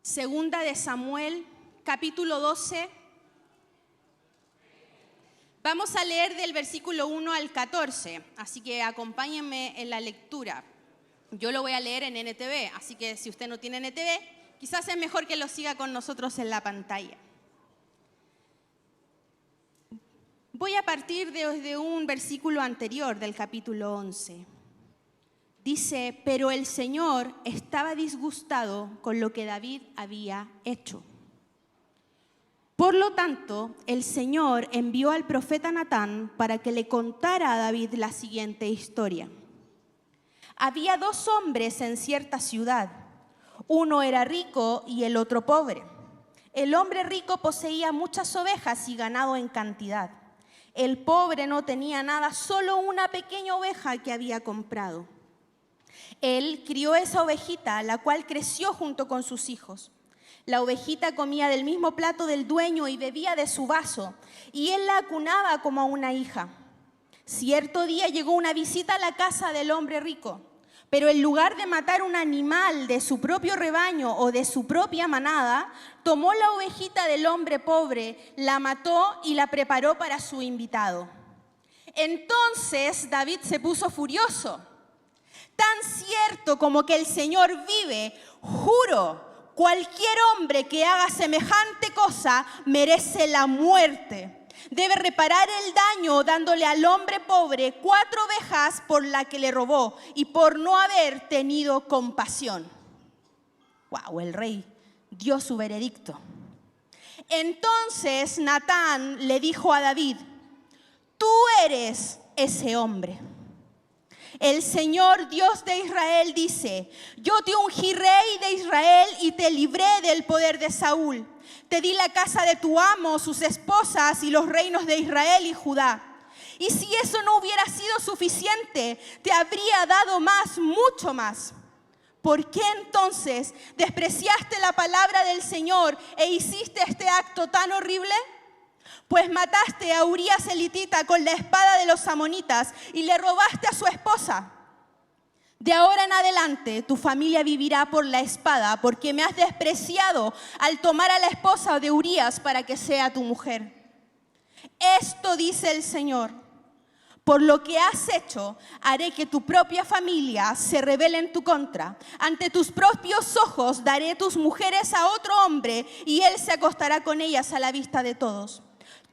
Segunda de Samuel, capítulo 12. Vamos a leer del versículo 1 al 14, así que acompáñenme en la lectura. Yo lo voy a leer en NTV, así que si usted no tiene NTV, quizás es mejor que lo siga con nosotros en la pantalla. Voy a partir desde un versículo anterior del capítulo 11. Dice, pero el Señor estaba disgustado con lo que David había hecho. Por lo tanto, el Señor envió al profeta Natán para que le contara a David la siguiente historia. Había dos hombres en cierta ciudad. Uno era rico y el otro pobre. El hombre rico poseía muchas ovejas y ganado en cantidad. El pobre no tenía nada, solo una pequeña oveja que había comprado. Él crió esa ovejita, la cual creció junto con sus hijos. La ovejita comía del mismo plato del dueño y bebía de su vaso, y él la acunaba como a una hija. Cierto día llegó una visita a la casa del hombre rico, pero en lugar de matar un animal de su propio rebaño o de su propia manada, tomó la ovejita del hombre pobre, la mató y la preparó para su invitado. Entonces David se puso furioso. Tan cierto como que el Señor vive, juro, cualquier hombre que haga semejante cosa merece la muerte. Debe reparar el daño dándole al hombre pobre 4 ovejas por la que le robó y por no haber tenido compasión. Wow, el rey dio su veredicto. Entonces Natán le dijo a David, tú eres ese hombre. El Señor Dios de Israel dice, yo te ungí rey de Israel y te libré del poder de Saúl. Te di la casa de tu amo, sus esposas y los reinos de Israel y Judá. Y si eso no hubiera sido suficiente, te habría dado más, mucho más. ¿Por qué entonces despreciaste la palabra del Señor e hiciste este acto tan horrible? Pues mataste a Urías elitita con la espada de los amonitas y le robaste a su esposa. De ahora en adelante tu familia vivirá por la espada porque me has despreciado al tomar a la esposa de Urías para que sea tu mujer. Esto dice el Señor, por lo que has hecho haré que tu propia familia se rebele en tu contra. Ante tus propios ojos daré tus mujeres a otro hombre y él se acostará con ellas a la vista de todos.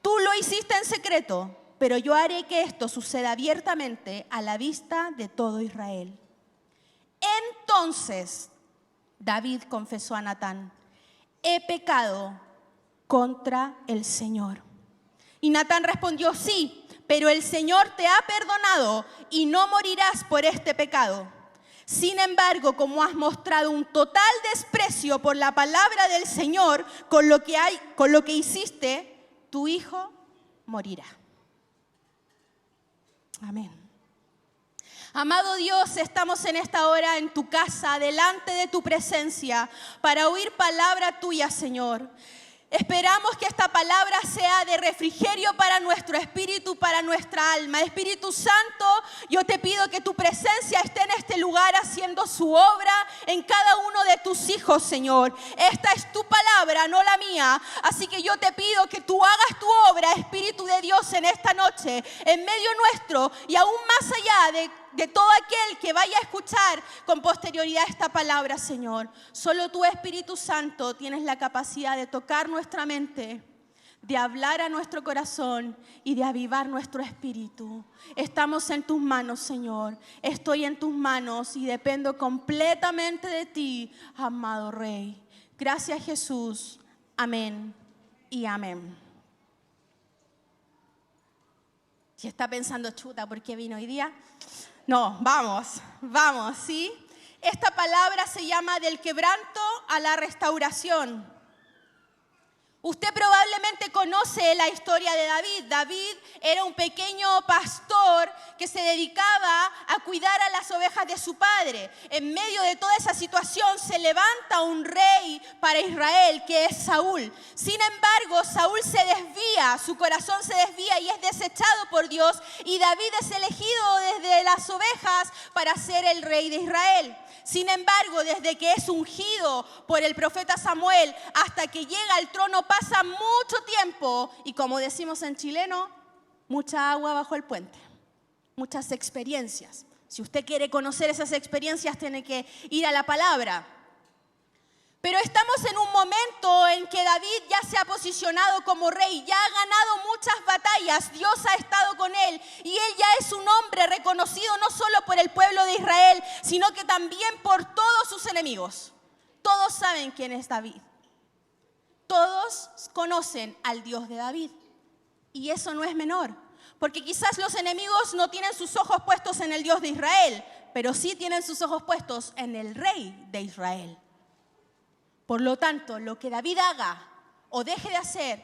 Tú lo hiciste en secreto, pero yo haré que esto suceda abiertamente a la vista de todo Israel. Entonces David confesó a Natán, he pecado contra el Señor. Y Natán respondió, sí, pero el Señor te ha perdonado y no morirás por este pecado. Sin embargo, como has mostrado un total desprecio por la palabra del Señor, con lo que hiciste, tu hijo morirá. Amén. Amado Dios, estamos en esta hora en tu casa, delante de tu presencia, para oír palabra tuya, Señor. Esperamos que esta palabra sea de refrigerio para nuestro espíritu, para nuestra alma. Espíritu Santo, yo te pido que tu presencia esté en este lugar haciendo su obra en cada uno de tus hijos, Señor. Esta es tu palabra, no la mía. Así que yo te pido que tú hagas tu obra, Espíritu de Dios, en esta noche, en medio nuestro y aún más allá de todo aquel que vaya a escuchar con posterioridad esta palabra, Señor. Solo tú, Espíritu Santo, tienes la capacidad de tocar nuestra mente, de hablar a nuestro corazón y de avivar nuestro espíritu. Estamos en tus manos, Señor. Estoy en tus manos y dependo completamente de ti, amado Rey. Gracias, Jesús. Amén y amén. Si está pensando, chuta, ¿por qué vino hoy día? No, vamos, ¿sí? Esta palabra se llama del quebranto a la restauración. Usted probablemente conoce la historia de David. David era un pequeño pastor que se dedicaba a cuidar a las ovejas de su padre. En medio de toda esa situación se levanta un rey para Israel, que es Saúl. Sin embargo, Saúl se desvía, su corazón se desvía y es desechado por Dios. Y David es elegido desde las ovejas para ser el rey de Israel. Sin embargo, desde que es ungido por el profeta Samuel hasta que llega al trono pasa mucho tiempo y, como decimos en chileno, mucha agua bajo el puente, muchas experiencias. Si usted quiere conocer esas experiencias, tiene que ir a la palabra. Pero estamos en un momento en que David ya se ha posicionado como rey, ya ha ganado muchas batallas, Dios ha estado con él y él ya es un hombre reconocido no solo por el pueblo de Israel, sino que también por todos sus enemigos. Todos saben quién es David. Todos conocen al Dios de David. Y eso no es menor, porque quizás los enemigos no tienen sus ojos puestos en el Dios de Israel, pero sí tienen sus ojos puestos en el rey de Israel. Por lo tanto, lo que David haga o deje de hacer,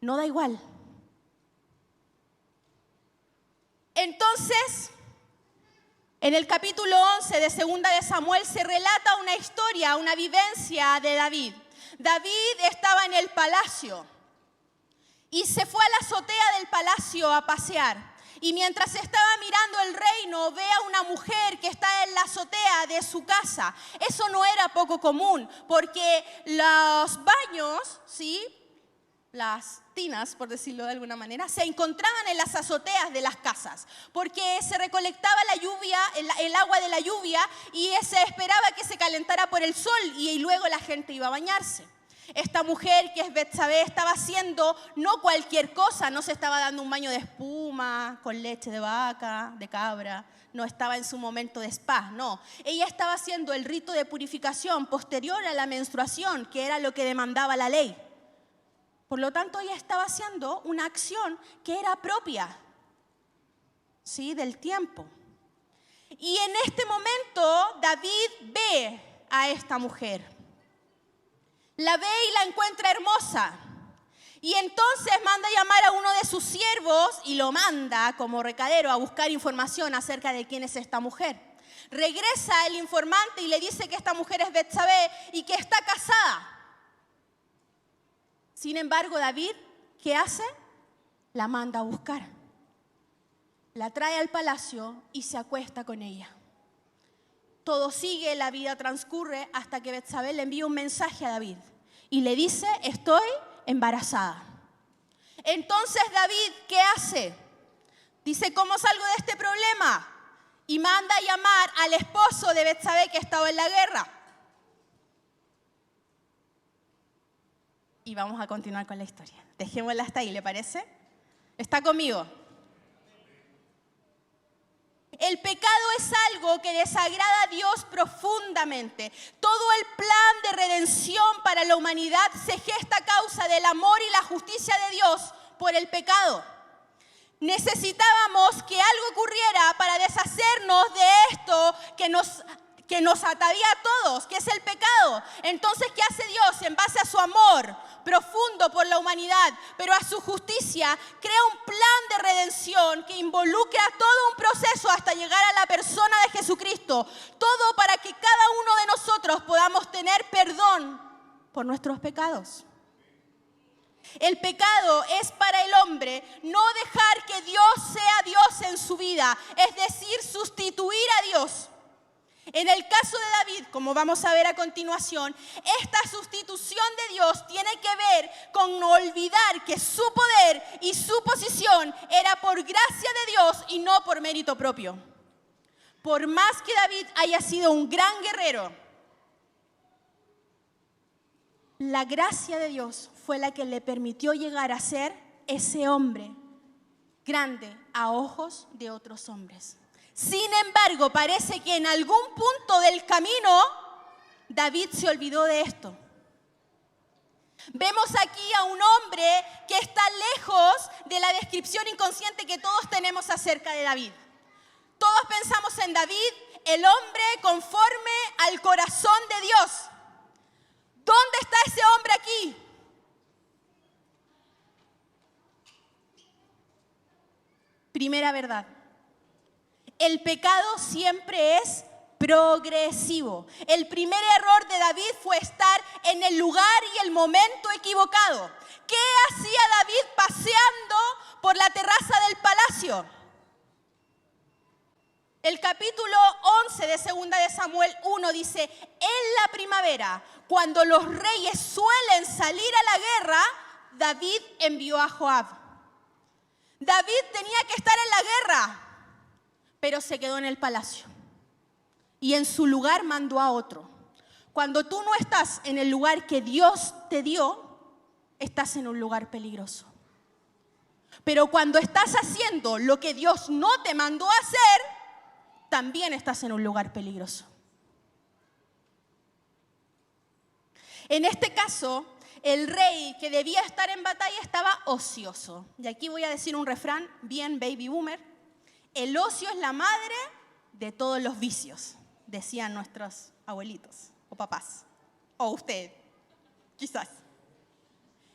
no da igual. Entonces, en el capítulo 11 de Segunda de Samuel se relata una historia, una vivencia de David. David estaba en el palacio y se fue a la azotea del palacio a pasear. Y mientras estaba mirando el reino, ve a una mujer que está en la azotea de su casa. Eso no era poco común, porque los baños, ¿sí?, las tinas, por decirlo de alguna manera, se encontraban en las azoteas de las casas, porque se recolectaba la lluvia, el agua de la lluvia, y se esperaba que se calentara por el sol, y luego la gente iba a bañarse. Esta mujer, que es Betsabé, estaba haciendo no cualquier cosa, no se estaba dando un baño de espuma, con leche de vaca, de cabra, no estaba en su momento de spa, no. Ella estaba haciendo el rito de purificación posterior a la menstruación, que era lo que demandaba la ley. Por lo tanto, ella estaba haciendo una acción que era propia, ¿sí?, del tiempo. Y en este momento, David ve a esta mujer. La ve y la encuentra hermosa. Y entonces manda a llamar a uno de sus siervos y lo manda como recadero a buscar información acerca de quién es esta mujer. Regresa el informante y le dice que esta mujer es Betsabé y que está casada. Sin embargo, David, ¿qué hace? La manda a buscar. La trae al palacio y se acuesta con ella. Todo sigue, la vida transcurre hasta que Betsabé le envía un mensaje a David y le dice: estoy embarazada. Entonces David, ¿qué hace? Dice: ¿cómo salgo de este problema? Y manda a llamar al esposo de Betsabé, que estaba en la guerra. Y vamos a continuar con la historia. Dejémosla hasta ahí, ¿le parece? ¿Está conmigo? El pecado es algo que desagrada a Dios profundamente. Todo el plan de redención para la humanidad se gesta a causa del amor y la justicia de Dios por el pecado. Necesitábamos que algo ocurriera para deshacernos de esto que nos atavía a todos, que es el pecado. Entonces, ¿qué hace Dios? En base a su amor profundo por la humanidad, pero a su justicia, crea un plan de redención que involucra todo un proceso hasta llegar a la persona de Jesucristo. Todo para que cada uno de nosotros podamos tener perdón por nuestros pecados. El pecado es para el hombre no dejar que Dios sea Dios en su vida, es decir, sustituir a Dios. En el caso de David, como vamos a ver a continuación, esta sustitución de Dios tiene que ver con olvidar que su poder y su posición era por gracia de Dios y no por mérito propio. Por más que David haya sido un gran guerrero, la gracia de Dios fue la que le permitió llegar a ser ese hombre grande a ojos de otros hombres. Sin embargo, parece que en algún punto del camino David se olvidó de esto. Vemos aquí a un hombre que está lejos de la descripción inconsciente que todos tenemos acerca de David. Todos pensamos en David, el hombre conforme al corazón de Dios. ¿Dónde está ese hombre aquí? Primera verdad. El pecado siempre es progresivo. El primer error de David fue estar en el lugar y el momento equivocado. ¿Qué hacía David paseando por la terraza del palacio? El capítulo 11 de 2 de Samuel 1 dice, en la primavera, cuando los reyes suelen salir a la guerra, David envió a Joab. David tenía que estar en la guerra, pero se quedó en el palacio. Y en su lugar mandó a otro. Cuando tú no estás en el lugar que Dios te dio, estás en un lugar peligroso. Pero cuando estás haciendo lo que Dios no te mandó a hacer, también estás en un lugar peligroso. En este caso, el rey que debía estar en batalla estaba ocioso. Y aquí voy a decir un refrán bien baby boomer. El ocio es la madre de todos los vicios, decían nuestros abuelitos o papás. O usted, quizás.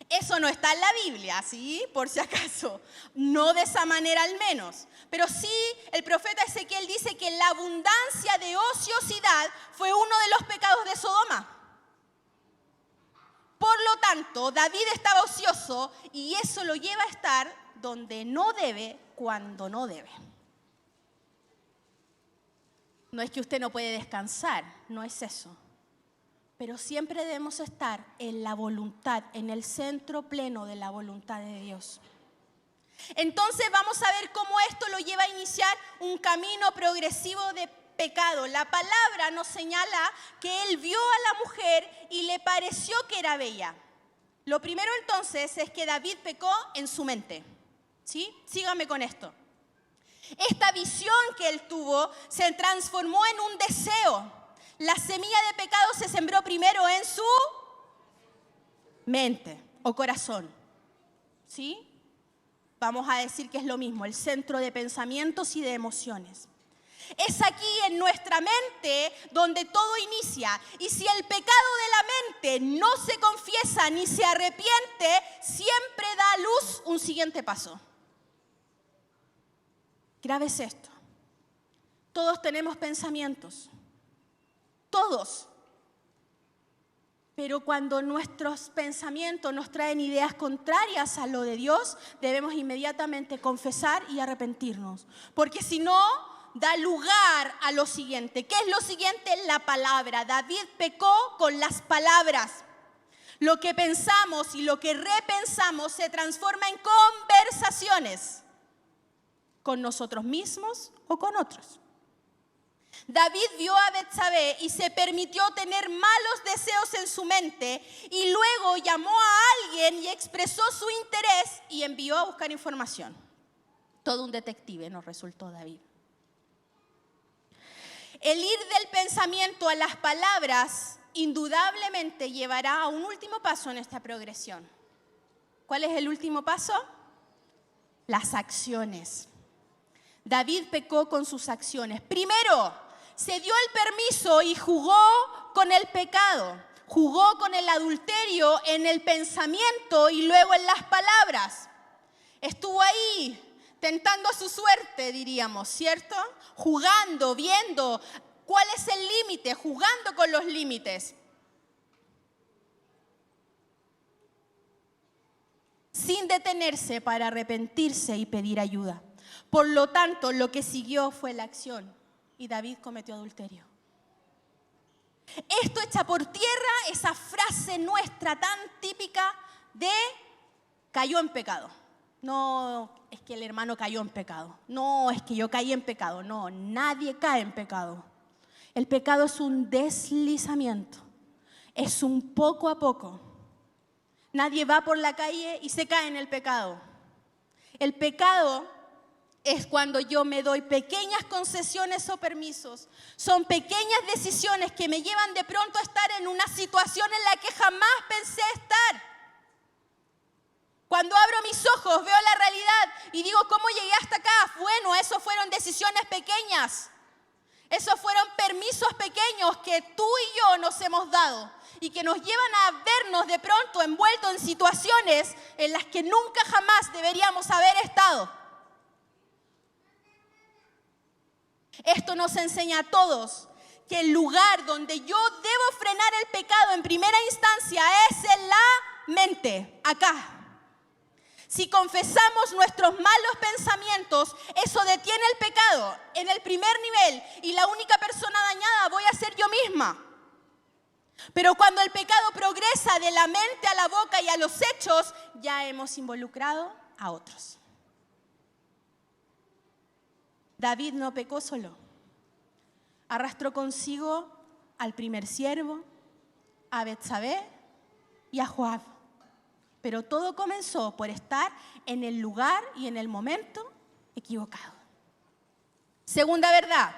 Eso no está en la Biblia, ¿sí? Por si acaso. No de esa manera al menos. Pero sí, el profeta Ezequiel dice que la abundancia de ociosidad fue uno de los pecados de Sodoma. Por lo tanto, David estaba ocioso y eso lo lleva a estar donde no debe, cuando no debe. No es que usted no puede descansar, no es eso. Pero siempre debemos estar en la voluntad, en el centro pleno de la voluntad de Dios. Entonces vamos a ver cómo esto lo lleva a iniciar un camino progresivo de pecado. La palabra nos señala que él vio a la mujer y le pareció que era bella. Lo primero entonces es que David pecó en su mente. ¿Sí? Síganme con esto. Esta visión que él tuvo se transformó en un deseo. La semilla de pecado se sembró primero en su mente o corazón. ¿Sí? Vamos a decir que es lo mismo, el centro de pensamientos y de emociones. Es aquí en nuestra mente donde todo inicia. Y si el pecado de la mente no se confiesa ni se arrepiente, siempre da a luz un siguiente paso. Grave es esto. Todos tenemos pensamientos. Todos. Pero cuando nuestros pensamientos nos traen ideas contrarias a lo de Dios, debemos inmediatamente confesar y arrepentirnos. Porque si no, da lugar a lo siguiente. ¿Qué es lo siguiente? La palabra. David pecó con las palabras. Lo que pensamos y lo que repensamos se transforma en conversaciones con nosotros mismos o con otros. David vio a Betsabé y se permitió tener malos deseos en su mente y luego llamó a alguien y expresó su interés y envió a buscar información. Todo un detective nos resultó David. El ir del pensamiento a las palabras indudablemente llevará a un último paso en esta progresión. ¿Cuál es el último paso? Las acciones. David pecó con sus acciones. Primero, se dio el permiso y jugó con el pecado. Jugó con el adulterio en el pensamiento y luego en las palabras. Estuvo ahí tentando su suerte, diríamos, ¿cierto? Jugando, viendo cuál es el límite, jugando con los límites. Sin detenerse para arrepentirse y pedir ayuda. Por lo tanto, lo que siguió fue la acción y David cometió adulterio. Esto echa por tierra esa frase nuestra tan típica de cayó en pecado. No es que el hermano cayó en pecado. No es que yo caí en pecado. No, nadie cae en pecado. El pecado es un deslizamiento. Es un poco a poco. Nadie va por la calle y se cae en el pecado. El pecado es cuando yo me doy pequeñas concesiones o permisos. Son pequeñas decisiones que me llevan de pronto a estar en una situación en la que jamás pensé estar. Cuando abro mis ojos, veo la realidad y digo, ¿cómo llegué hasta acá? Bueno, eso fueron decisiones pequeñas. Esos fueron permisos pequeños que tú y yo nos hemos dado y que nos llevan a vernos de pronto envueltos en situaciones en las que nunca jamás deberíamos haber estado. Esto nos enseña a todos que el lugar donde yo debo frenar el pecado en primera instancia es en la mente, acá. Si confesamos nuestros malos pensamientos, eso detiene el pecado en el primer nivel y la única persona dañada voy a ser yo misma. Pero cuando el pecado progresa de la mente a la boca y a los hechos, ya hemos involucrado a otros. David no pecó solo. Arrastró consigo al primer siervo, a Betsabé y a Joab. Pero todo comenzó por estar en el lugar y en el momento equivocado. Segunda verdad,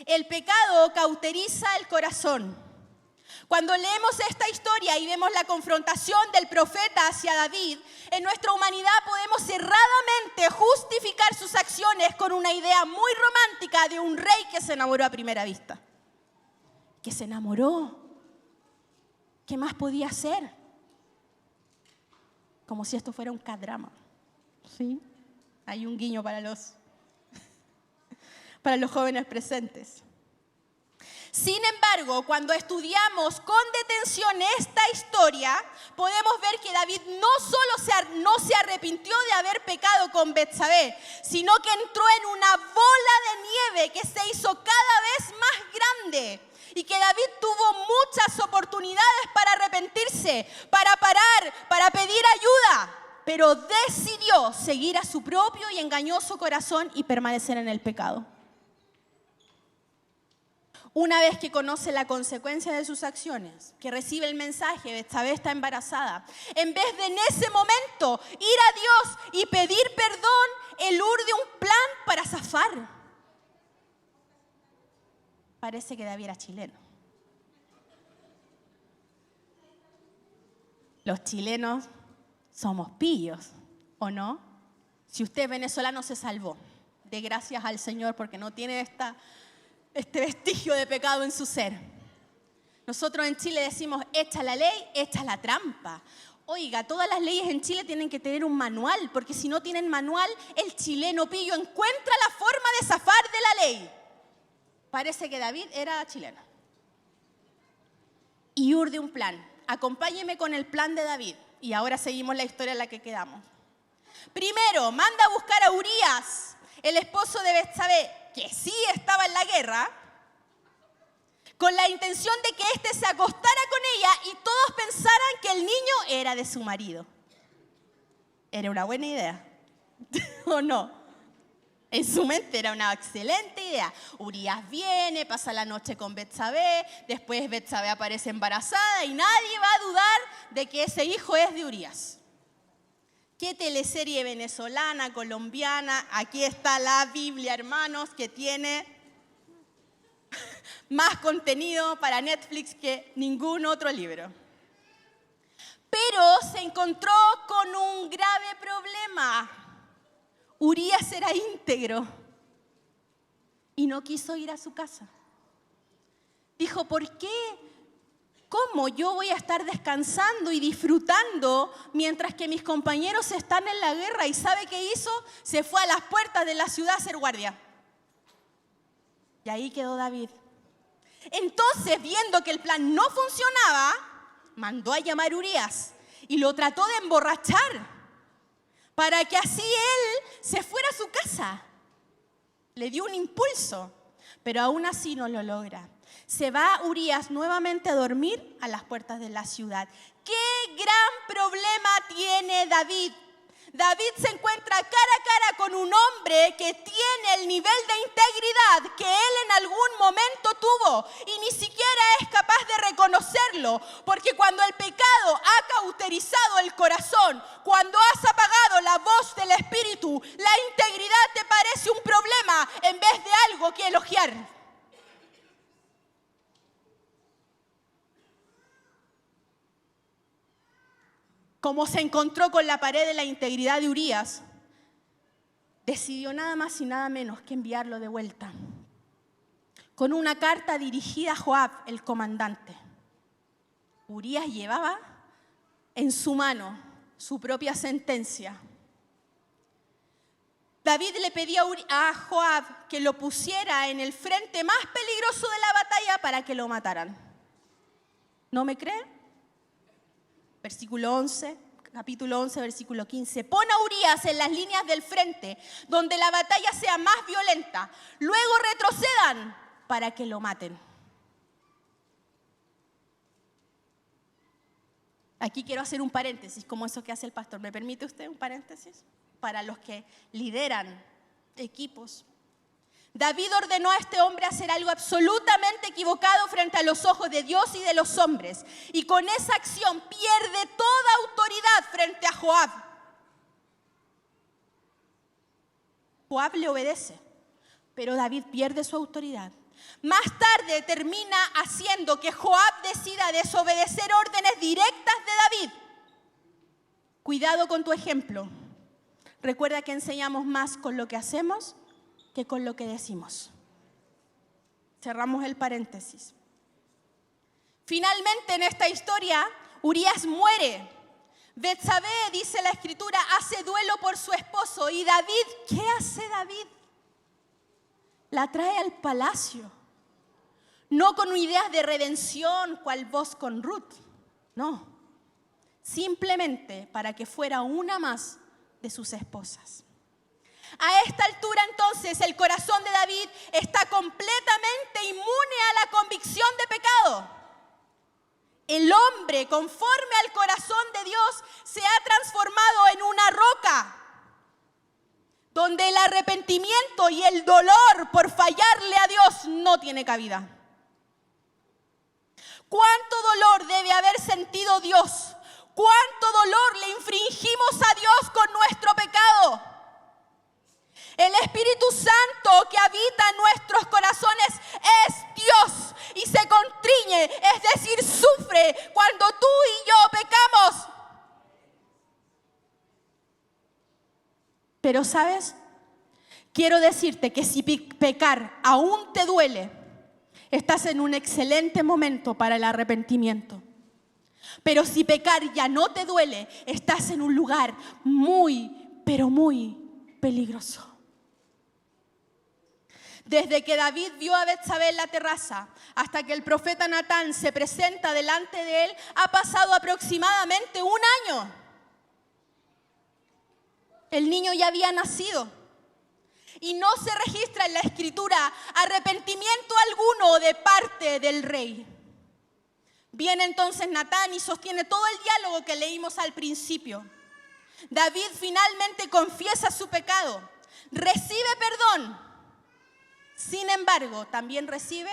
el pecado cauteriza el corazón. Cuando leemos esta historia y vemos la confrontación del profeta hacia David, en nuestra humanidad podemos erradamente justificar sus acciones con una idea muy romántica de un rey que se enamoró a primera vista. Que se enamoró. ¿Qué más podía hacer? Como si esto fuera un K-drama. ¿Sí? Hay un guiño para los jóvenes presentes. Sin embargo, cuando estudiamos con detención esta historia, podemos ver que David no solo no se arrepintió de haber pecado con Betsabé, sino que entró en una bola de nieve que se hizo cada vez más grande. Y que David tuvo muchas oportunidades para arrepentirse, para parar, para pedir ayuda, pero decidió seguir a su propio y engañoso corazón y permanecer en el pecado. Una vez que conoce la consecuencia de sus acciones, que recibe el mensaje, Betsabé está embarazada, en vez de en ese momento ir a Dios y pedir perdón, él urde un plan para zafar. Parece que David era chileno. Los chilenos somos pillos, ¿o no? Si usted es venezolano, se salvó. De gracias al Señor porque no tiene este vestigio de pecado en su ser. Nosotros en Chile decimos, echa la ley, echa la trampa. Oiga, todas las leyes en Chile tienen que tener un manual, porque si no tienen manual, el chileno pillo encuentra la forma de zafar de la ley. Parece que David era chileno. Y urde un plan. Acompáñeme con el plan de David. Y ahora seguimos la historia en la que quedamos. Primero, manda a buscar a Urías, el esposo de Betsabé, que sí estaba en la guerra, con la intención de que éste se acostara con ella y todos pensaran que el niño era de su marido. Era una buena idea, ¿o no? En su mente era una excelente idea. Urías viene, pasa la noche con Betsabé, después Betsabé aparece embarazada y nadie va a dudar de que ese hijo es de Urías. ¿Qué teleserie venezolana, colombiana? Aquí está la Biblia, hermanos, que tiene más contenido para Netflix que ningún otro libro. Pero se encontró con un grave problema. Urías era íntegro y no quiso ir a su casa. Dijo, ¿por qué? ¿Cómo yo voy a estar descansando y disfrutando mientras que mis compañeros están en la guerra? ¿Y sabe qué hizo? Se fue a las puertas de la ciudad a hacer guardia. Y ahí quedó David. Entonces, viendo que el plan no funcionaba, mandó a llamar a Urías y lo trató de emborrachar para que así él se fuera a su casa. Le dio un impulso, pero aún así no lo logra. Se va Urías nuevamente a dormir a las puertas de la ciudad. ¡Qué gran problema tiene David! David se encuentra cara a cara con un hombre que tiene el nivel de integridad que él en algún momento tuvo y ni siquiera es capaz de reconocerlo, porque cuando el pecado ha cauterizado el corazón, cuando has apagado la voz del Espíritu, la integridad te parece un problema en vez de algo que elogiar. Como se encontró con la pared de la integridad de Urías, decidió nada más y nada menos que enviarlo de vuelta, con una carta dirigida a Joab, el comandante. Urías llevaba en su mano su propia sentencia. David le pedía a Joab que lo pusiera en el frente más peligroso de la batalla para que lo mataran. ¿No me creen? Capítulo 11, versículo 15. Pon a Urías en las líneas del frente, donde la batalla sea más violenta. Luego retrocedan para que lo maten. Aquí quiero hacer un paréntesis, como eso que hace el pastor. ¿Me permite usted un paréntesis? Para los que lideran equipos. David ordenó a este hombre hacer algo absolutamente equivocado frente a los ojos de Dios y de los hombres. Y con esa acción pierde toda autoridad frente a Joab. Joab le obedece, pero David pierde su autoridad. Más tarde termina haciendo que Joab decida desobedecer órdenes directas de David. Cuidado con tu ejemplo. Recuerda que enseñamos más con lo que hacemos que con lo que decimos. Cerramos el paréntesis. Finalmente en esta historia, Urías muere. Betsabé, dice la Escritura, hace duelo por su esposo. ¿Y David? ¿Qué hace David? La trae al palacio. No con ideas de redención, cual vos con Ruth. No. Simplemente para que fuera una más de sus esposas. A esta altura entonces el corazón de David está completamente inmune a la convicción de pecado. El hombre, conforme al corazón de Dios, se ha transformado en una roca, donde el arrepentimiento y el dolor por fallarle a Dios no tiene cabida. ¿Cuánto dolor debe haber sentido Dios? ¿Cuánto dolor le infringimos a Dios con nuestro pecado? El Espíritu Santo que habita en nuestros corazones es Dios y se contriñe, es decir, sufre cuando tú y yo pecamos. Pero ¿sabes? Quiero decirte que si pecar aún te duele, estás en un excelente momento para el arrepentimiento. Pero si pecar ya no te duele, estás en un lugar muy, pero muy peligroso. Desde que David vio a Betsabé en la terraza hasta que el profeta Natán se presenta delante de él, ha pasado aproximadamente un año. El niño ya había nacido y no se registra en la Escritura arrepentimiento alguno de parte del rey. Viene entonces Natán y sostiene todo el diálogo que leímos al principio. David finalmente confiesa su pecado, recibe perdón. Sin embargo, también recibe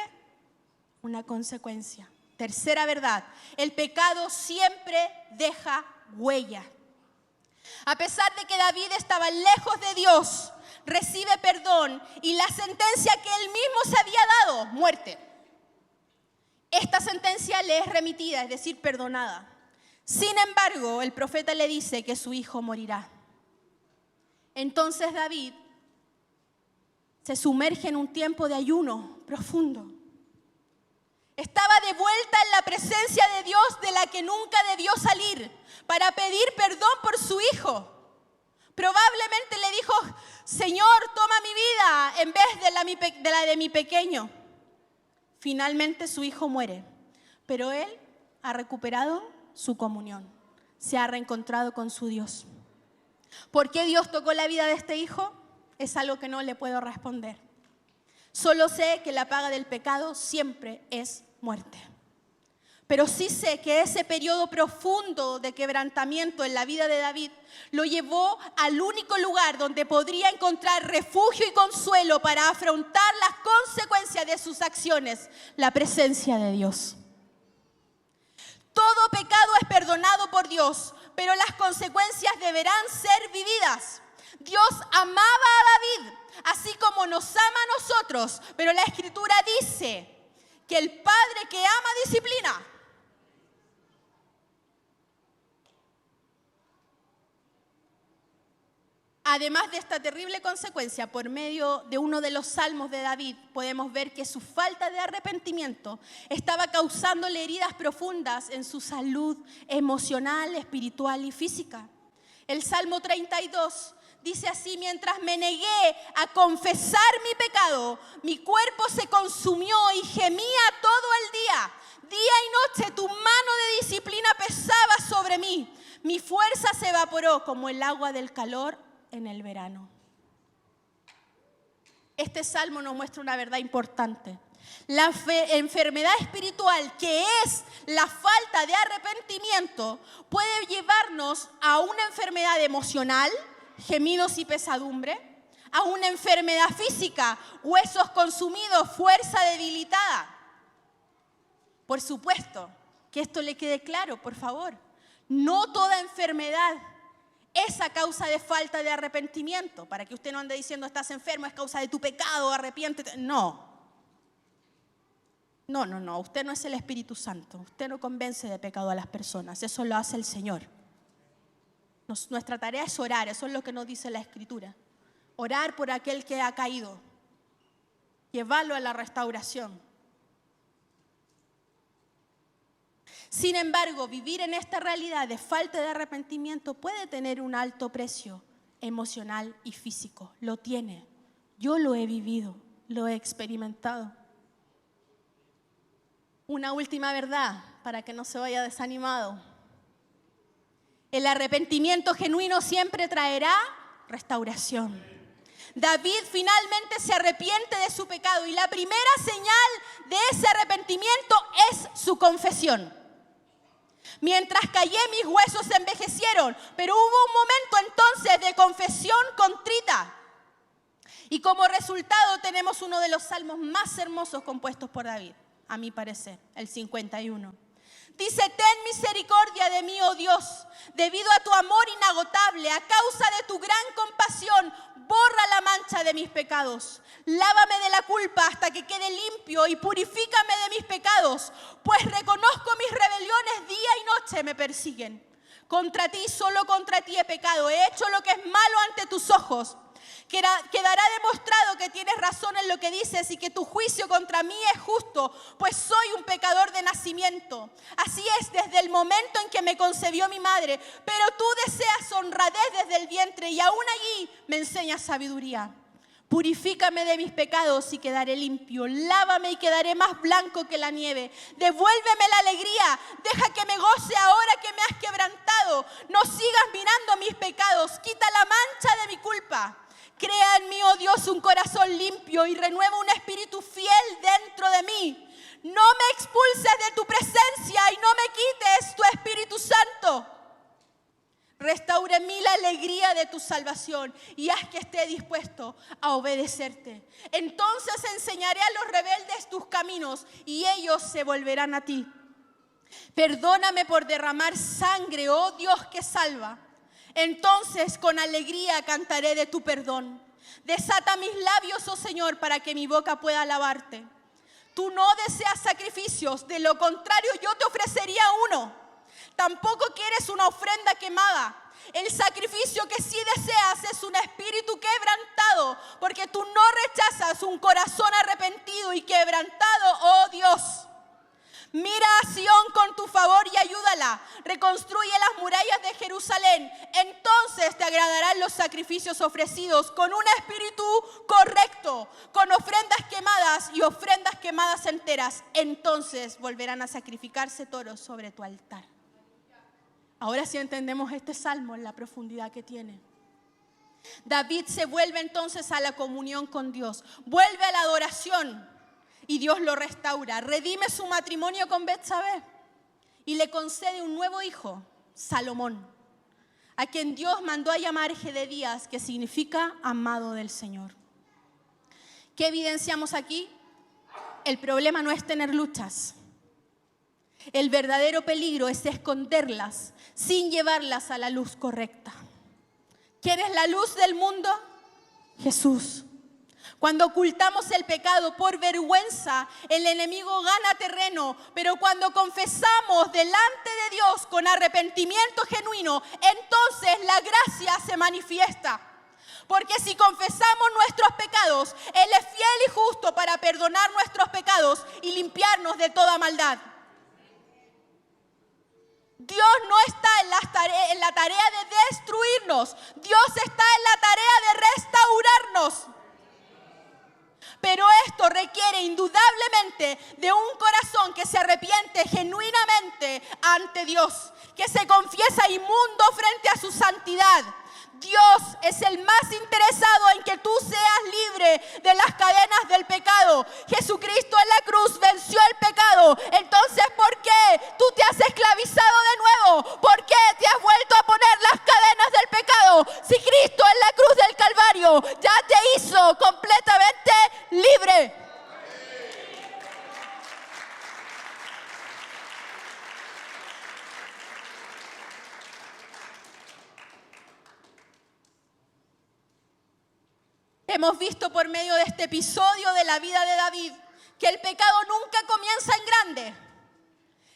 una consecuencia. Tercera verdad, el pecado siempre deja huella. A pesar de que David estaba lejos de Dios, recibe perdón y la sentencia que él mismo se había dado, muerte. Esta sentencia le es remitida, es decir, perdonada. Sin embargo, el profeta le dice que su hijo morirá. Entonces David se sumerge en un tiempo de ayuno profundo. Estaba de vuelta en la presencia de Dios de la que nunca debió salir para pedir perdón por su hijo. Probablemente le dijo, Señor, toma mi vida en vez de la de mi pequeño. Finalmente su hijo muere, pero él ha recuperado su comunión, se ha reencontrado con su Dios. ¿Por qué Dios tocó la vida de este hijo? Es algo que no le puedo responder. Solo sé que la paga del pecado siempre es muerte. Pero sí sé que ese periodo profundo de quebrantamiento en la vida de David lo llevó al único lugar donde podría encontrar refugio y consuelo para afrontar las consecuencias de sus acciones, la presencia de Dios. Todo pecado es perdonado por Dios, pero las consecuencias deberán ser vividas. Dios amaba a David, así como nos ama a nosotros, pero la Escritura dice que el padre que ama disciplina. Además de esta terrible consecuencia, por medio de uno de los salmos de David, podemos ver que su falta de arrepentimiento estaba causándole heridas profundas en su salud emocional, espiritual y física. El Salmo 32 Dice así: mientras me negué a confesar mi pecado, mi cuerpo se consumió y gemía todo el día. Día y noche tu mano de disciplina pesaba sobre mí. Mi fuerza se evaporó como el agua del calor en el verano. Este salmo nos muestra una verdad importante. La enfermedad espiritual, que es la falta de arrepentimiento, puede llevarnos a una enfermedad emocional, gemidos y pesadumbre, a una enfermedad física, huesos consumidos, fuerza debilitada. Por supuesto, que esto le quede claro, por favor. No toda enfermedad es a causa de falta de arrepentimiento. Para que usted no ande diciendo estás enfermo, es causa de tu pecado, arrepiéntete. No. No. Usted no es el Espíritu Santo. Usted no convence de pecado a las personas. Eso lo hace el Señor. Nuestra tarea es orar. Eso es lo que nos dice la Escritura. Orar por aquel que ha caído. Llevarlo a la restauración. Sin embargo, vivir en esta realidad de falta de arrepentimiento puede tener un alto precio emocional y físico. Lo tiene. Yo lo he vivido, lo he experimentado. Una última verdad para que no se vaya desanimado. El arrepentimiento genuino siempre traerá restauración. David finalmente se arrepiente de su pecado y la primera señal de ese arrepentimiento es su confesión. Mientras callé, mis huesos se envejecieron, pero hubo un momento entonces de confesión contrita. Y como resultado tenemos uno de los salmos más hermosos compuestos por David, a mi parecer, el 51. Dice: ten misericordia de mí, oh Dios, debido a tu amor inagotable, a causa de tu gran compasión, borra la mancha de mis pecados. Lávame de la culpa hasta que quede limpio y purifícame de mis pecados, pues reconozco mis rebeliones, día y noche me persiguen. Contra ti, solo contra ti he pecado, he hecho lo que es malo ante tus ojos. Quedará demostrado que tienes razón en lo que dices y que tu juicio contra mí es justo, pues soy un pecador de nacimiento. Así es desde el momento en que me concebió mi madre, pero tú deseas honradez desde el vientre y aún allí me enseñas sabiduría. Purifícame de mis pecados y quedaré limpio. Lávame y quedaré más blanco que la nieve. Devuélveme la alegría. Deja que me goce ahora que me has quebrantado. No sigas mirando mis pecados. Quita la mancha de mi culpa. Crea en mí, oh Dios, un corazón limpio y renueva un espíritu fiel dentro de mí. No me expulses de tu presencia y no me quites tu Espíritu Santo. Restaura en mí la alegría de tu salvación y haz que esté dispuesto a obedecerte. Entonces enseñaré a los rebeldes tus caminos y ellos se volverán a ti. Perdóname por derramar sangre, oh Dios que salva. Entonces con alegría cantaré de tu perdón. Desata mis labios, oh Señor, para que mi boca pueda alabarte. Tú no deseas sacrificios, de lo contrario yo te ofrecería uno. Tampoco quieres una ofrenda quemada. El sacrificio que sí deseas es un espíritu quebrantado, porque tú no rechazas un corazón arrepentido y quebrantado, oh Dios. Mira a Sión con tu favor y ayúdala. Reconstruye las murallas de Jerusalén. Entonces te agradarán los sacrificios ofrecidos con un espíritu correcto, con ofrendas quemadas y ofrendas quemadas enteras. Entonces volverán a sacrificarse toros sobre tu altar. Ahora sí entendemos este salmo en la profundidad que tiene. David se vuelve entonces a la comunión con Dios, vuelve a la adoración y Dios lo restaura. Redime su matrimonio con Betsabé y le concede un nuevo hijo, Salomón, a quien Dios mandó a llamar Jededías, que significa amado del Señor. ¿Qué evidenciamos aquí? El problema no es tener luchas. El verdadero peligro es esconderlas sin llevarlas a la luz correcta. ¿Quién es la luz del mundo? Jesús. Cuando ocultamos el pecado por vergüenza, el enemigo gana terreno, pero cuando confesamos delante de Dios con arrepentimiento genuino, entonces la gracia se manifiesta. Porque si confesamos nuestros pecados, Él es fiel y justo para perdonar nuestros pecados y limpiarnos de toda maldad. Dios no está en la tarea de destruirnos. Dios está en la tarea salvarnos. Pero esto requiere indudablemente de un corazón que se arrepiente genuinamente ante Dios, que se confiesa inmundo frente a su santidad. Dios es el más interesado en que tú seas libre de las cadenas del pecado. Jesucristo en la cruz venció el pecado. Entonces, ¿por qué tú te has esclavizado de nuevo? ¿Por qué te has vuelto a poner las cadenas del pecado? Si Cristo en la cruz del Calvario ya te hizo completamente libre. Hemos visto por medio de este episodio de la vida de David que el pecado nunca comienza en grande.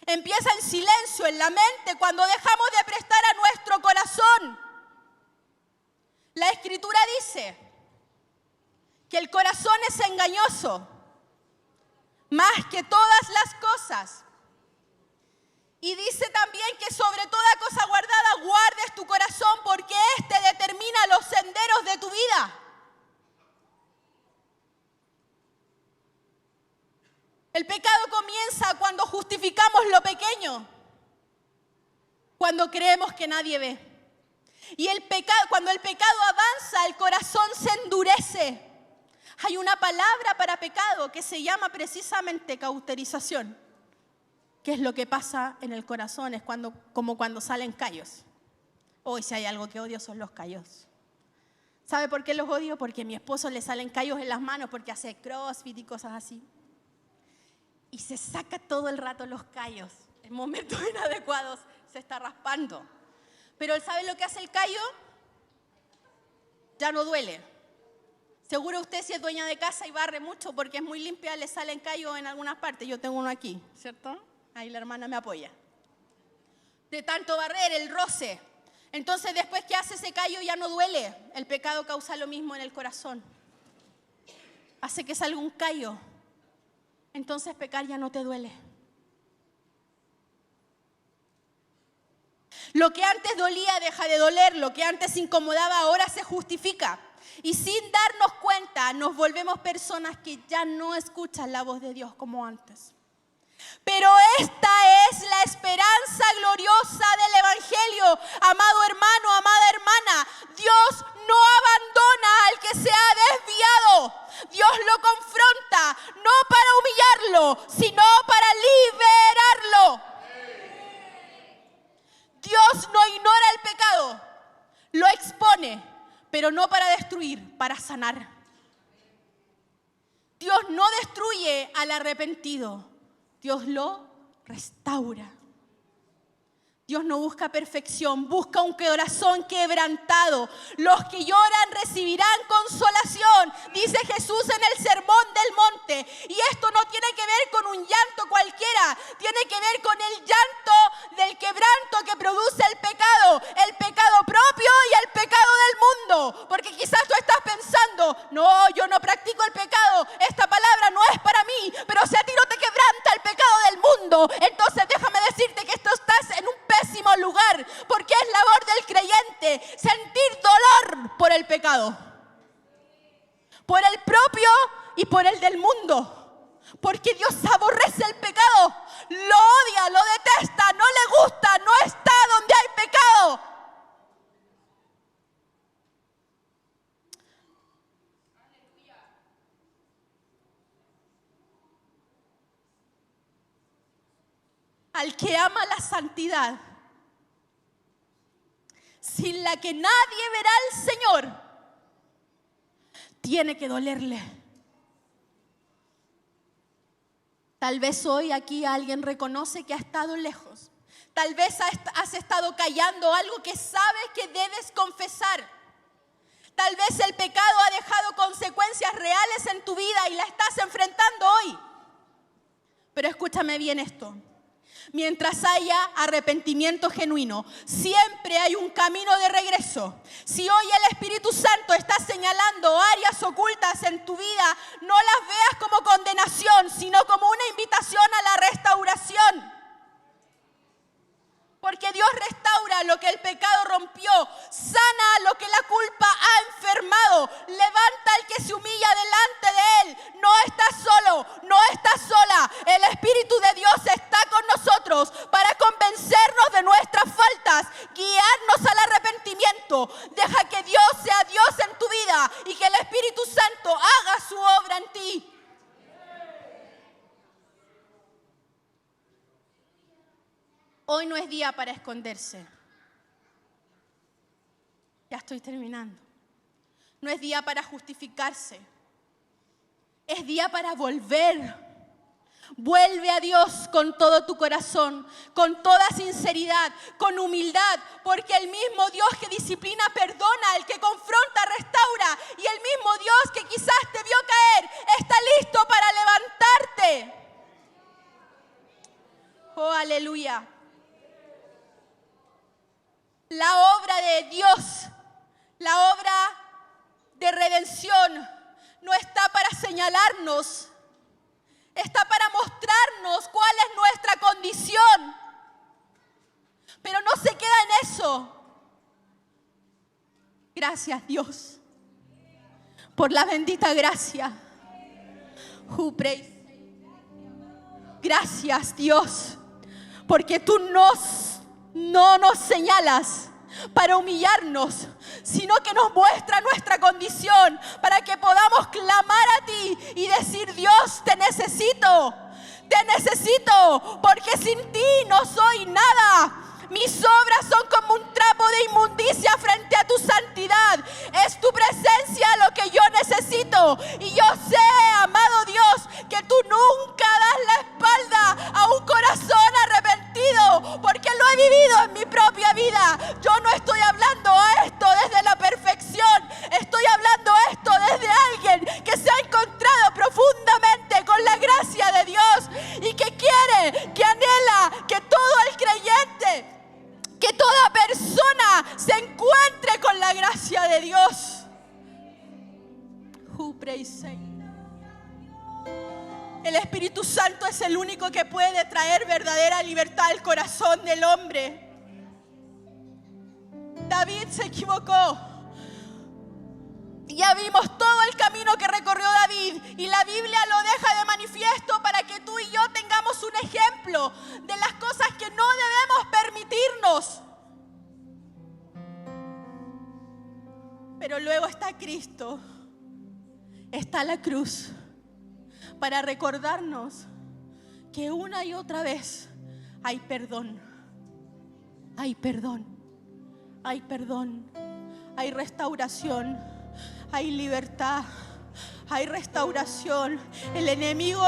Empieza en silencio, en la mente, cuando dejamos de prestar a nuestro corazón. La Escritura dice que el corazón es engañoso más que todas las cosas. Y dice también que sobre toda cosa guardada guardes tu corazón, porque éste determina los senderos de tu vida. El pecado comienza cuando justificamos lo pequeño, cuando creemos que nadie ve. Y cuando el pecado avanza, el corazón se endurece. Hay una palabra para pecado que se llama precisamente cauterización. ¿Qué es lo que pasa en el corazón? Es como cuando salen callos. Hoy si hay algo que odio son los callos. ¿Sabe por qué los odio? Porque a mi esposo le salen callos en las manos porque hace crossfit y cosas así. Y se saca todo el rato los callos. En momentos inadecuados se está raspando. Pero ¿él sabe lo que hace el callo? Ya no duele. Seguro usted, si es dueña de casa y barre mucho porque es muy limpia, le salen callos en algunas partes. Yo tengo uno aquí, ¿cierto? Ahí la hermana me apoya. De tanto barrer, el roce. Entonces después que hace ese callo ya no duele. El pecado causa lo mismo en el corazón. Hace que salga un callo. Entonces pecar ya no te duele. Lo que antes dolía deja de doler, lo que antes incomodaba ahora se justifica. Y sin darnos cuenta nos volvemos personas que ya no escuchan la voz de Dios como antes. Pero esta es la esperanza gloriosa del Evangelio. Amado hermano, amada hermana, Dios no abandona al que se ha desviado. Dios lo confronta, no para humillarlo, sino para liberarlo. Dios no ignora el pecado, lo expone, pero no para destruir, para sanar. Dios no destruye al arrepentido, Dios lo restaura. Dios no busca perfección, busca un corazón quebrantado. Los que lloran recibirán consolación, dice Jesús en el Sermón del Monte. Y esto no tiene que ver con un llanto cualquiera, tiene que ver con el llanto del quebranto que produce el pecado propio y el pecado del mundo. Porque quizás tú estás pensando, no, yo no practico el pecado, esta palabra no es para mí, pero si a ti no te quebranta el pecado del mundo, entonces déjame decirte que esto estás en un pésimo lugar, porque es labor del creyente sentir dolor por el pecado, por el propio y por el del mundo, porque Dios aborrece el pecado, lo odia, lo detesta, no le gusta, no está donde hay pecado. Al que ama la santidad, sin la que nadie verá al Señor, tiene que dolerle. Tal vez hoy aquí alguien reconoce que ha estado lejos. Tal vez has estado callando algo que sabes que debes confesar. Tal vez el pecado ha dejado consecuencias reales en tu vida y la estás enfrentando hoy. Pero escúchame bien esto. Mientras haya arrepentimiento genuino, siempre hay un camino de regreso. Si hoy el Espíritu Santo está señalando áreas ocultas en tu vida, no las veas como condenación, sino como una invitación a la restauración. Porque Dios restaura restaura lo que el pecado rompió, sana lo que la culpa ha enfermado, levanta al que se humilla delante de Él. No estás solo, no estás sola. El Espíritu de Dios está con nosotros para convencernos de nuestras faltas, guiarnos al arrepentimiento. Deja que Dios sea Dios en tu vida y que el Espíritu Santo haga su obra en ti. Hoy no es día para esconderse. Ya estoy terminando. No es día para justificarse. Es día para volver. Vuelve a Dios con todo tu corazón, con toda sinceridad, con humildad, porque el mismo Dios que disciplina perdona, el que confronta restaura, y el mismo Dios que quizás te vio caer está listo para levantarte. Oh, aleluya. La obra de Dios, la obra de redención, no está para señalarnos, está para mostrarnos cuál es nuestra condición. Pero no se queda en eso. Gracias, Dios, por la bendita gracia. Gracias, Dios, porque tú no nos señalas para humillarnos, sino que nos muestra nuestra condición para que podamos clamar a ti y decir: Dios, te necesito, porque sin ti no soy nada. Mis obras son como un trapo de inmundicia frente a tu santidad. Es tu presencia lo que yo necesito. Y yo sé, amado Dios, que tú nunca das la espalda a un corazón arrepentido, porque lo he vivido en mi propia vida. Yo no estoy hablando esto desde la perfección. Estoy hablando esto desde alguien que se ha encontrado profundamente con la gracia de Dios y que quiere, que anhela que todo el creyente, que toda persona se encuentre con la gracia de Dios. El Espíritu Santo es el único que puede traer verdadera libertad al corazón del hombre. David se equivocó. Ya vimos todo el camino que recorrió David y la Biblia lo deja de manifiesto para que tú y yo tengamos un ejemplo de las cosas que no debemos permitirnos. Pero luego está Cristo, está la cruz, para recordarnos que una y otra vez hay perdón, hay perdón, hay perdón, hay restauración, hay libertad, hay restauración. El enemigo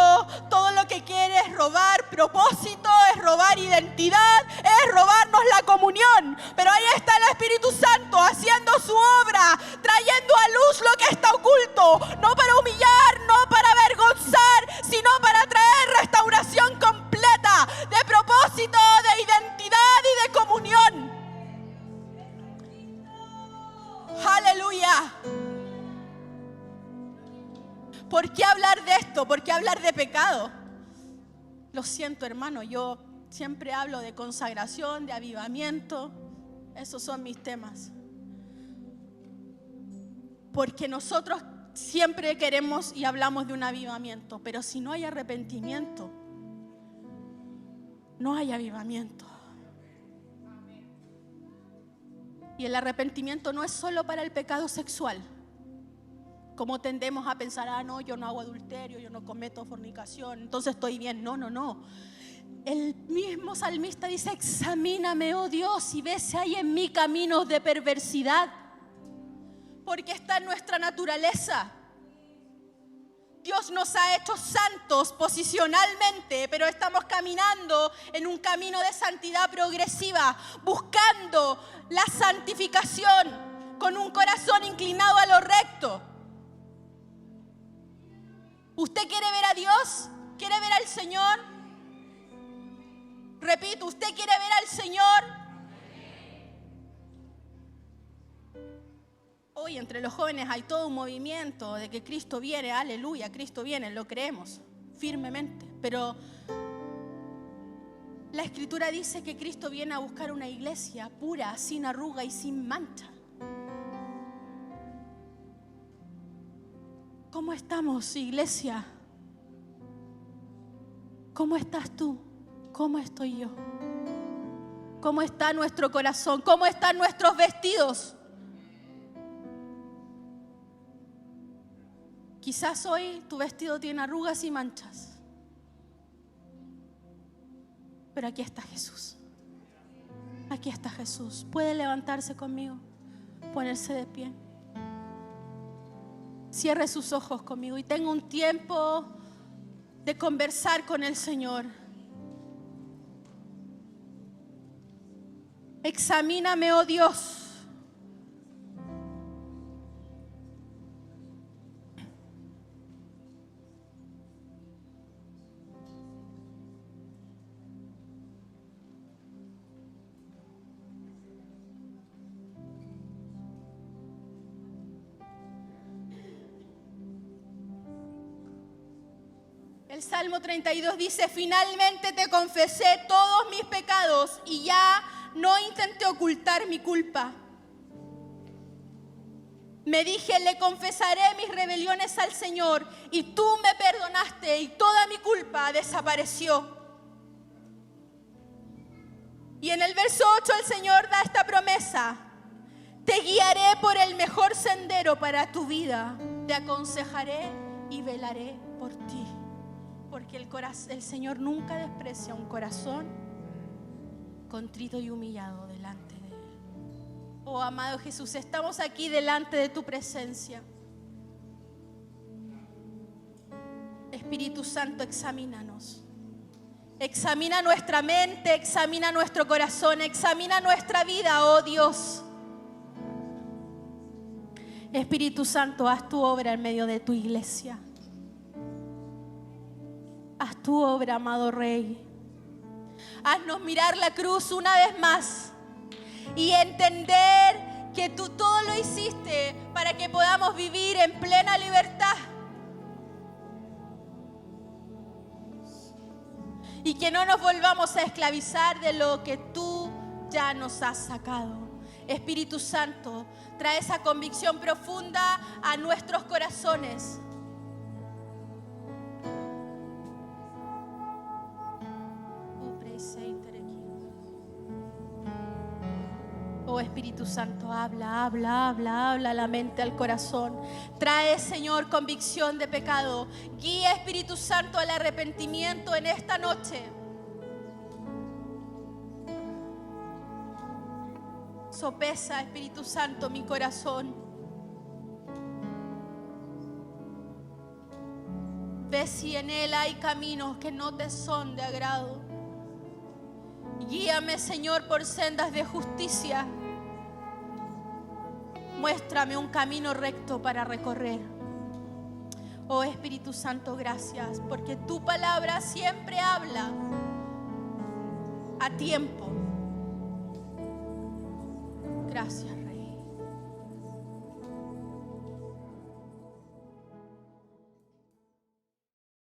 todo lo que quiere es robar propósito, es robar identidad, es robarnos la comunión. Pero ahí está el Espíritu Santo haciendo su obra, trayendo a luz lo que está oculto, no para humillar, no para avergonzar, sino para traer restauración completa de propósito, de identidad y de comunión. Aleluya. ¿Por qué hablar de esto? ¿Por qué hablar de pecado? Lo siento, hermano, yo siempre hablo de consagración, de avivamiento. Esos son mis temas. Porque nosotros siempre queremos y hablamos de un avivamiento, pero si no hay arrepentimiento, no hay avivamiento. Y el arrepentimiento no es solo para el pecado sexual, como tendemos a pensar: no, yo no hago adulterio, yo no cometo fornicación, entonces estoy bien. No. El mismo salmista dice: examíname, oh Dios, y ve si hay en mí caminos de perversidad, porque está en nuestra naturaleza. Dios nos ha hecho santos posicionalmente, pero estamos caminando en un camino de santidad progresiva, buscando la santificación con un corazón inclinado a lo recto. ¿Usted quiere ver a Dios? ¿Quiere ver al Señor? Repito, ¿usted quiere ver al Señor? Hoy entre los jóvenes hay todo un movimiento de que Cristo viene, aleluya, Cristo viene, lo creemos firmemente. Pero La Escritura dice que Cristo viene a buscar una iglesia pura, sin arruga y sin mancha. ¿Cómo estamos, iglesia? ¿Cómo estás tú? ¿Cómo estoy yo? ¿Cómo está nuestro corazón? ¿Cómo están nuestros vestidos? Quizás hoy tu vestido tiene arrugas y manchas. Pero aquí está Jesús. Aquí está Jesús. ¿Puede levantarse conmigo? Ponerse de pie. Cierre sus ojos conmigo y tenga un tiempo de conversar con el Señor. Examíname, oh Dios. El Salmo 32 dice: finalmente te confesé todos mis pecados y ya no intenté ocultar mi culpa. Me dije: le confesaré mis rebeliones al Señor, y tú me perdonaste y toda mi culpa desapareció. Y en el verso 8 el Señor da esta promesa: te guiaré por el mejor sendero para tu vida, te aconsejaré y velaré por ti. Porque el Señor nunca desprecia un corazón contrito y humillado delante de Él. Oh amado Jesús, estamos aquí delante de tu presencia. Espíritu Santo, examínanos. Examina nuestra mente, examina nuestro corazón, examina nuestra vida, oh Dios. Espíritu Santo, haz tu obra en medio de tu iglesia. Haz tu obra, amado Rey. Haznos mirar la cruz una vez más y entender que tú todo lo hiciste para que podamos vivir en plena libertad. Y que no nos volvamos a esclavizar de lo que tú ya nos has sacado. Espíritu Santo, trae esa convicción profunda a nuestros corazones. Oh Espíritu Santo, habla a la mente, al corazón. Trae, Señor, convicción de pecado. Guía, Espíritu Santo, al arrepentimiento en esta noche. Sopesa, Espíritu Santo, mi corazón. Ve si en él hay caminos que no te son de agrado. Guíame, Señor, por sendas de justicia. Muéstrame un camino recto para recorrer. Oh Espíritu Santo, gracias, porque tu palabra siempre habla a tiempo. Gracias, Rey.